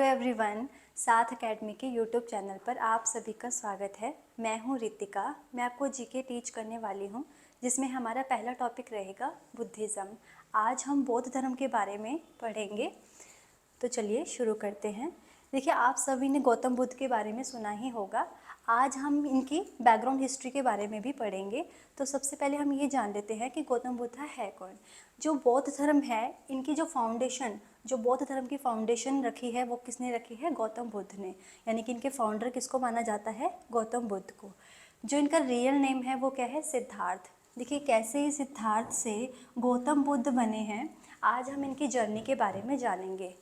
Everyone, साथ academy के YouTube channel पर आप सभी का स्वागत है। मैं हूं रितिका। मैं आपको जीके टीच करने वाली हूं, जिसमें हमारा पहला टॉपिक रहेगा बुद्धिज़्म। आज हम बौद्ध धर्म के बारे में पढ़ेंगे। तो चलिए शुरू करते हैं। देखिए, आप सभी ने गौतम बुद्ध के बारे में सुना ही होगा। आज हम इनकी बैकग्राउंड हिस्ट्री के बारे में भी पढ़ेंगे। तो सबसे पहले हम ये जान लेते हैं कि गौतम बुद्ध है कौन। जो बौद्ध धर्म है, इनकी जो बौद्ध धर्म की फाउंडेशन रखी है, वो किसने रखी है? गौतम बुद्ध ने। यानी कि इनके फाउंडर किसको माना जाता है? गौतम बुद्ध को। जो इनका रियल नेम है वो क्या है? सिद्धार्थ। देखिए कैसे ये सिद्धार्थ से गौतम बुद्ध बने हैं, आज हम इनकी जर्नी के बारे में जानेंगे।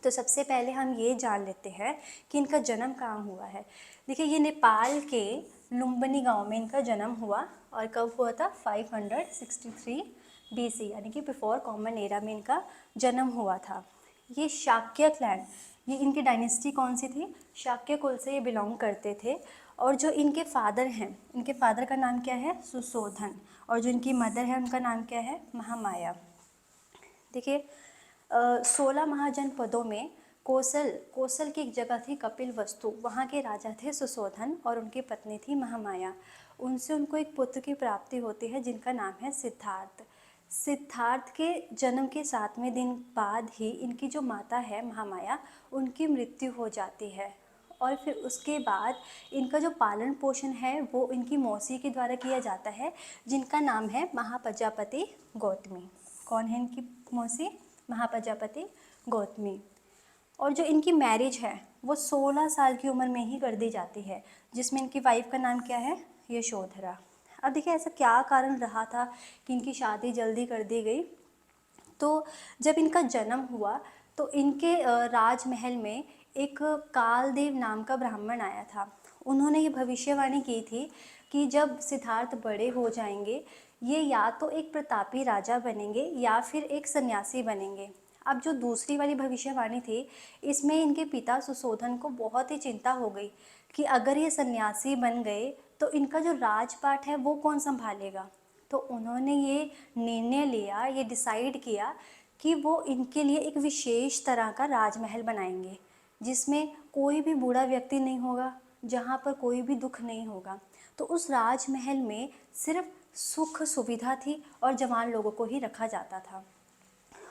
तो सबसे पहले हम ये जान लेते हैं कि इनका जन्म कहाँ हुआ है। देखिए, ये नेपाल के लुम्बिनी गांव में इनका जन्म हुआ। और कब हुआ था? 563 BC, यानी कि बिफोर कॉमन एरा में इनका जन्म हुआ था। ये शाक्य क्लैन, ये इनकी डायनेस्टी कौन सी थी? शाक्य कुल से ये बिलोंग करते थे। और जो इनके फादर हैं, इनके फादर का नाम क्या है? सुशोधन। और जो इनकी मदर है, उनका नाम क्या है? महामाया। देखिए, 16 महाजनपदों में कोसल की एक जगह थी कपिलवस्तु। वहाँ के राजा थे सुशोधन और उनकी पत्नी थी महामाया। उनसे उनको एक पुत्र की प्राप्ति होती है जिनका नाम है सिद्धार्थ। सिद्धार्थ के जन्म के 7वें दिन बाद ही इनकी जो माता है महामाया, उनकी मृत्यु हो जाती है। और फिर उसके बाद इनका जो पालन पोषण है वो इनकी मौसी के द्वारा किया जाता है, जिनका नाम है महाप्रजापति गौतमी। कौन है इनकी मौसी? महाप्रजापति गौतमी। और जो इनकी मैरिज है वो 16 साल की उम्र में ही कर दी जाती है, जिसमें इनकी वाइफ का नाम क्या है? यशोधरा। अब देखिए, ऐसा क्या कारण रहा था कि इनकी शादी जल्दी कर दी गई। तो जब इनका जन्म हुआ तो इनके राजमहल में एक कालदेव नाम का ब्राह्मण आया था। उन्होंने ये भविष्यवाणी की थी कि जब सिद्धार्थ बड़े हो जाएंगे, ये या तो एक प्रतापी राजा बनेंगे या फिर एक सन्यासी बनेंगे। अब जो दूसरी वाली भविष्यवाणी थी, इसमें इनके पिता सुशोधन को बहुत ही चिंता हो गई कि अगर ये सन्यासी बन गए तो इनका जो राजपाट है वो कौन संभालेगा। तो उन्होंने ये निर्णय लिया, ये डिसाइड किया कि वो इनके लिए एक विशेष तरह का राजमहल बनाएंगे, जिसमें कोई भी बूढ़ा व्यक्ति नहीं होगा, जहाँ पर कोई भी दुख नहीं होगा। तो उस राजमहल में सिर्फ सुख सुविधा थी और जवान लोगों को ही रखा जाता था।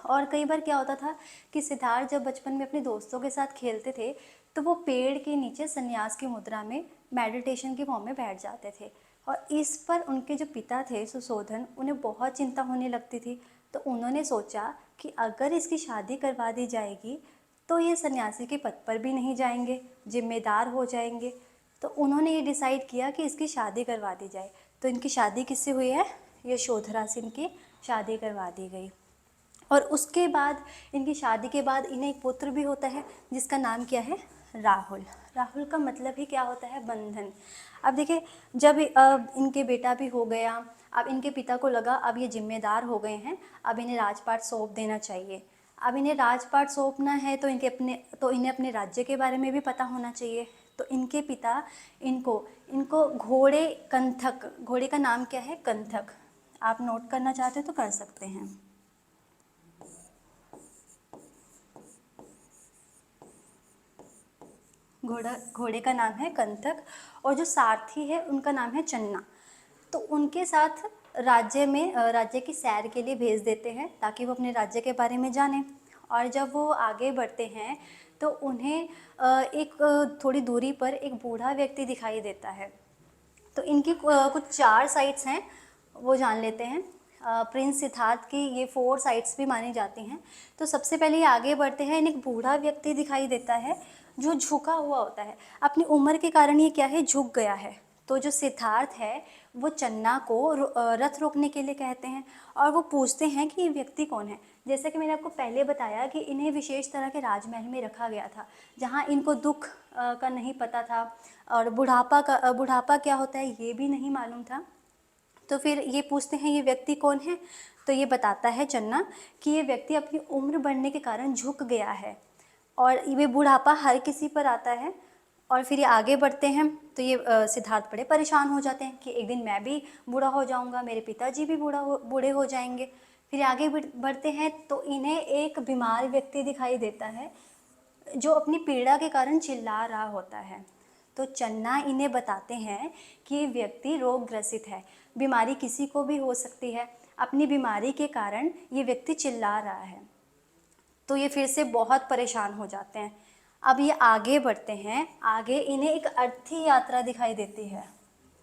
और कई बार क्या होता था कि सिद्धार्थ जब बचपन में अपने दोस्तों के साथ खेलते थे तो वो पेड़ के नीचे संन्यास की मुद्रा में मेडिटेशन के फॉर्म में बैठ जाते थे। और इस पर उनके जो पिता थे सुशोधन, उन्हें बहुत चिंता होने लगती थी। तो उन्होंने सोचा कि अगर इसकी शादी करवा दी जाएगी तो ये सन्यासी के पद पर भी नहीं जाएंगे, जिम्मेदार हो जाएंगे। तो उन्होंने ये डिसाइड किया कि इसकी शादी करवा दी जाए। तो इनकी शादी किससे हुई है? यशोधरा से इनकी शादी करवा दी गई। और उसके बाद, इनकी शादी के बाद इन्हें एक पुत्र भी होता है जिसका नाम क्या है? राहुल। राहुल का मतलब ही क्या होता है? बंधन। अब देखिए, जब इनके बेटा भी हो गया, अब इनके पिता को लगा अब ये जिम्मेदार हो गए हैं, अब इन्हें राजपाट सौंप देना चाहिए। अब इन्हें राजपाट सौंपना है तो इन्हें अपने राज्य के बारे में भी पता होना चाहिए। तो इनके पिता इनको घोड़े का नाम क्या है? कंथक। आप नोट करना चाहते हो तो कर सकते हैं। घोड़े का नाम है कंथक। और जो सारथी है उनका नाम है चन्ना। तो उनके साथ राज्य की सैर के लिए भेज देते हैं ताकि वो अपने राज्य के बारे में जानें। और जब वो आगे बढ़ते हैं तो उन्हें एक थोड़ी दूरी पर एक बूढ़ा व्यक्ति दिखाई देता है। तो इनकी कुछ 4 साइट्स हैं, वो जान लेते हैं। प्रिंस सिद्धार्थ की ये 4 साइट्स भी मानी जाती हैं। तो सबसे पहले ये आगे बढ़ते हैं, इन्हें एक बूढ़ा व्यक्ति दिखाई देता है जो झुका हुआ होता है। अपनी उम्र के कारण ये क्या है? झुक गया है। तो जो सिद्धार्थ है वो चन्ना को रथ रोकने के लिए कहते हैं और वो पूछते हैं कि ये व्यक्ति कौन है। जैसा कि मैंने आपको पहले बताया कि इन्हें विशेष तरह के राजमहल में रखा गया था, जहाँ इनको दुख का नहीं पता था और बुढ़ापा क्या होता है ये भी नहीं मालूम था। तो फिर ये पूछते हैं ये व्यक्ति कौन है। तो ये बताता है चन्ना कि ये व्यक्ति अपनी उम्र बढ़ने के कारण झुक गया है और ये बुढ़ापा हर किसी पर आता है। और फिर ये आगे बढ़ते हैं तो ये सिद्धार्थ बड़े परेशान हो जाते हैं कि एक दिन मैं भी बूढ़ा हो जाऊंगा, मेरे पिताजी भी बूढ़े हो जाएंगे। फिर आगे बढ़ते हैं तो इन्हें एक बीमार व्यक्ति दिखाई देता है जो अपनी पीड़ा के कारण चिल्ला रहा होता है। तो चन्ना इन्हें बताते हैं कि ये व्यक्ति रोग ग्रसित है, बीमारी किसी को भी हो सकती है, अपनी बीमारी के कारण ये व्यक्ति चिल्ला रहा है। तो ये फिर से बहुत परेशान हो जाते हैं। अब ये आगे बढ़ते हैं, आगे इन्हें एक अर्थी यात्रा दिखाई देती है।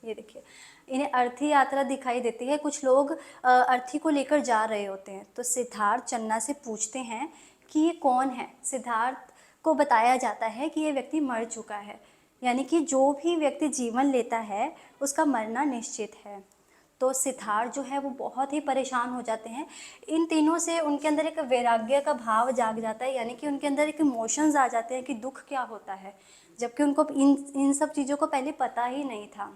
ये देखिए, इन्हें अर्थी यात्रा दिखाई देती है। कुछ लोग अर्थी को लेकर जा रहे होते हैं। तो सिद्धार्थ चन्ना से पूछते हैं कि ये कौन है। सिद्धार्थ को बताया जाता है कि ये व्यक्ति मर चुका है, यानी कि जो भी व्यक्ति जीवन लेता है उसका मरना निश्चित है। तो सिद्धार्थ जो है वो बहुत ही परेशान हो जाते हैं। इन तीनों से उनके अंदर एक वैराग्य का भाव जाग जाता है, यानी कि उनके अंदर एक इमोशंस आ जाते हैं कि दुख क्या होता है, जबकि उनको इन सब चीज़ों को पहले पता ही नहीं था।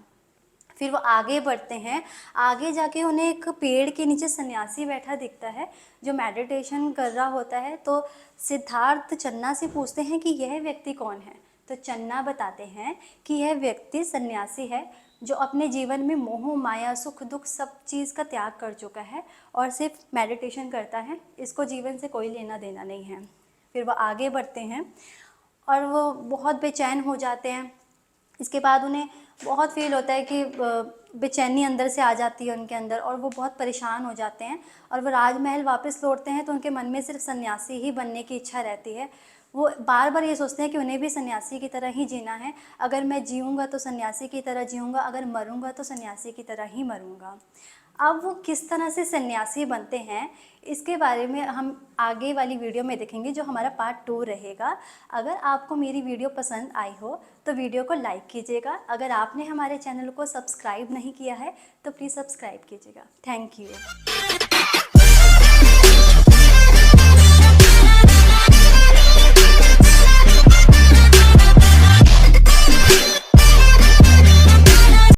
फिर वो आगे बढ़ते हैं, आगे जाके उन्हें एक पेड़ के नीचे सन्यासी बैठा दिखता है जो मेडिटेशन कर रहा होता है। तो सिद्धार्थ चन्ना से पूछते हैं कि यह व्यक्ति कौन है। तो चन्ना बताते हैं कि यह व्यक्ति सन्यासी है जो अपने जीवन में मोह माया सुख दुख सब चीज़ का त्याग कर चुका है और सिर्फ मेडिटेशन करता है, इसको जीवन से कोई लेना देना नहीं है। फिर वो आगे बढ़ते हैं और वो बहुत बेचैन हो जाते हैं। इसके बाद उन्हें बहुत फील होता है कि बेचैनी अंदर से आ जाती है उनके अंदर और वो बहुत परेशान हो जाते हैं। और वो राजमहल वापस लौटते हैं तो उनके मन में सिर्फ सन्यासी ही बनने की इच्छा रहती है। वो बार बार ये सोचते हैं कि उन्हें भी सन्यासी की तरह ही जीना है। अगर मैं जीऊँगा तो सन्यासी की तरह जीऊँगा, अगर मरूँगा तो सन्यासी की तरह ही मरूँगा। अब वो किस तरह से सन्यासी बनते हैं इसके बारे में हम आगे वाली वीडियो में देखेंगे, जो हमारा पार्ट 2 रहेगा। अगर आपको मेरी वीडियो पसंद आई हो तो वीडियो को लाइक कीजिएगा। अगर आपने हमारे चैनल को सब्सक्राइब नहीं किया है तो प्लीज़ सब्सक्राइब कीजिएगा। Thank you.